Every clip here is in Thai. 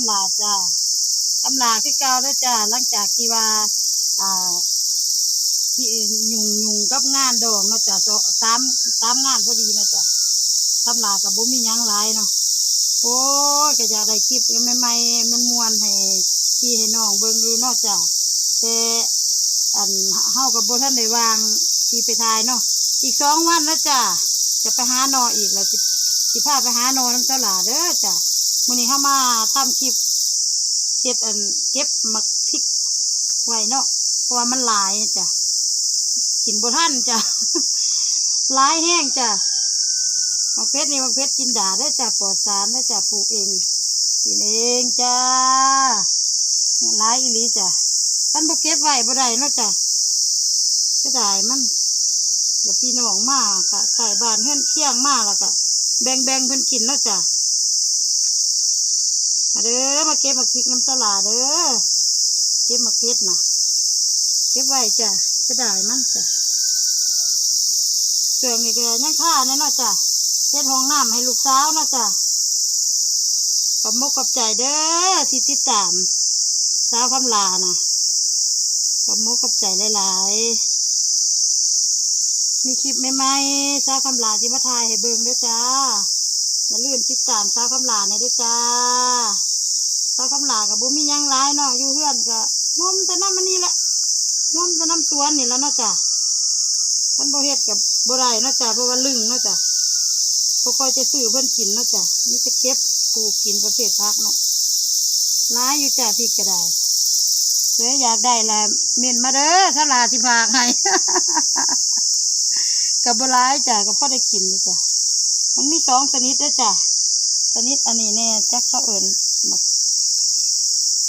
ำลาจ้าคำลาคือเก่าแล้วจ้าหลังจากที่ว่าอ่าที่ยุ่งกับงานดองเนาะจ้าสามงานพอดีเนาะจ้าคำลากับบุมีหยังหลายเนาะโอ้ยก็อยากได้คลิปใหม่ๆมันม่วนให้พี่ให้น้องเบิ่งอยู่เนาะจ้าแต่อันเฮากับบ่ทันได้วางที่ไปถ่ายเนาะอีก2 วันแล้วจ้าจะไปหาหนออีกแล้วสิพาไปหาหนอน้ำเจ้าหลาเด้อจ้ามื้อนี้เฮามาทำคลิปเฮ็ดเก็บหมักพริกไว้เนาะเพราะว่ามันหลายจ้ะกินบ่ทันจ้ะ หลายแห้งจ้ะหมักเพชรนี่หมักเพชรจินดาได้จ้ะปลอดสารได้จ้ะปลูกเองกินเองจ้าหลายอีหลีจ้ะท่านบ่เก็บไว้บ่ได้เนาะจ้ะก็ได้มันเดี๋ยวพี่น้องมาค่ะใส่บ้านเฮือนเคียงมาแล้วก็แบ่งเพิ่นกินเนาะจ้ะมาเด้อมาเก็บหมักพริกน้ำสลาเด้อเก็บหมักเพชรน่ะเก็บไว้จ้ะจะได้มันจ้ะเครื่องนี่ก็ยังค่าแน่เนาะจ้ะเช็ดห้องน้ำให้ลูกสาวเนาะจ้ะขอบมกขอบใจเด้อที่ติดตามสาวคำลานะขอบมกขอบใจหลายๆมีคลิปใหม่ๆสาวคำลาที่มาถ่ายให้เบิ่งเด้อจ้าอย่าลืมติดตามสาวคำลาในเด้อจ้าสาวคำลากับบุมียังร้ายเนาะอยู่เพื่อนก็งมแต่น้ำมันนี่แหละงมแต่น้ำสวนนี่แล้วเนาะจ้ะท่านบ่เฮ็ดกับบ่ได้เนาะจ้ะเพราะว่าลึงเนาะจ้ะบ่ค่อยจะซื้อเพิ่นกินเนาะจ้ะนี่จะเก็บปลูกกินประเภทผักเนาะร้ายอยู่จ้ะพี่ก็ได้เผื่ออยากได้ละเม่นมาเด้อถ้าลาสิพากให้ กับบ่ร้ายจ้ะก็พอได้กินจ้ะมันมี2ชนิดเด้อจ้ะชนิดอันนี้แน่จักเขาเอิ้นมัก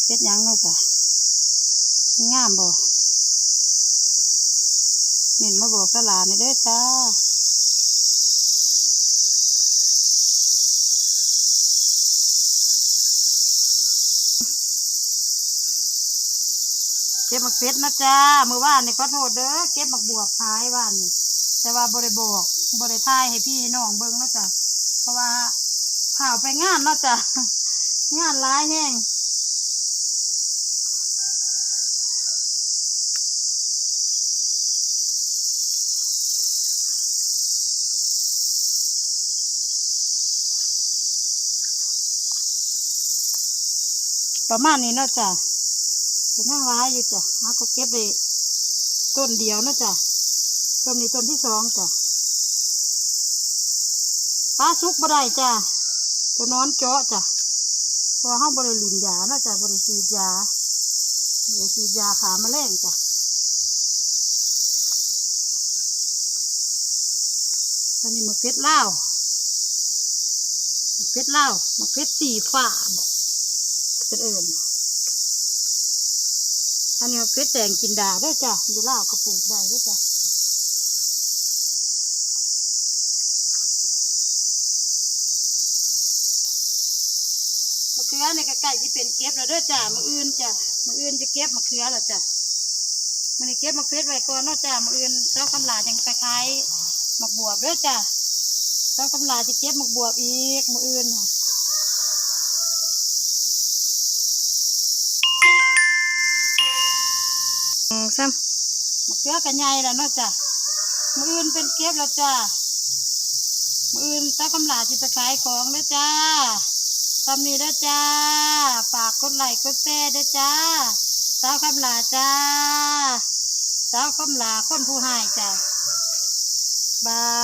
เฮ็ดหยังเนาะจ้ะงามบ่เม่นมาบอกสลาในเด้อจ้าเก็บหมักเพชรนะจ้ามือว่านนี่ขอโทษเด้อเก็บหมักบวบขายว่านนี่แต่ว่าบ่ได้บอกบ่ได้ถ่ายให้พี่ให้น้องเบิ่งนะจ้ะเพราะว่าเผาไปงานเนาะจ้ะ งานหลายแห้งประมาณนี้เนาะจ้ะเป็นยังร้ายอยู่จ้ะหาก็เก็บได้ต้นเดียวนะจ้ะต้นนี้ต้นที่2จ้ะปลาสุกบ่ได้จ้ะตัวนอนเจาะจ้ะเพราะห้องบริลินยาเนาะจ้ะบริฉีดยาขาแมลงจ้ะอันนี้มะเขือลาวมะเขือสีฟ้าบอกเป็นเอิญอันนี้มะเขือแดงกินดาได้จ้ะอยู่ลาวก็ปลูกได้ได้จ้ะมะเขือในกระไก่ที่เป็นเก็บแล้วเด้อจ้ะมืออื่นจ้ะมืออื่นจะเก็บมะเขือแล้วจ้ะมันเก็บมะเขือไว้ก่อนเนาะจ้ะมืออื่นเช้าคำลายังคล้ายหมักบวบเด้อจ้ะเช้าคำลาจะเก็บหมักบวบอีกมืออื่นซ้ำมะเขือกันใหญ่แล้วเนาะจ้ะมืออื่นเป็นเก็บแล้วจ้ะมืออื่นเช้าคำลาจะไปขายของเด้อจ้าทำนี้เด้อจ้าฝากกดไลค์กดแชร์เด้อจ้าสาวคำลาจ้าสาวคำลาคนผู้ให้จ้าบาย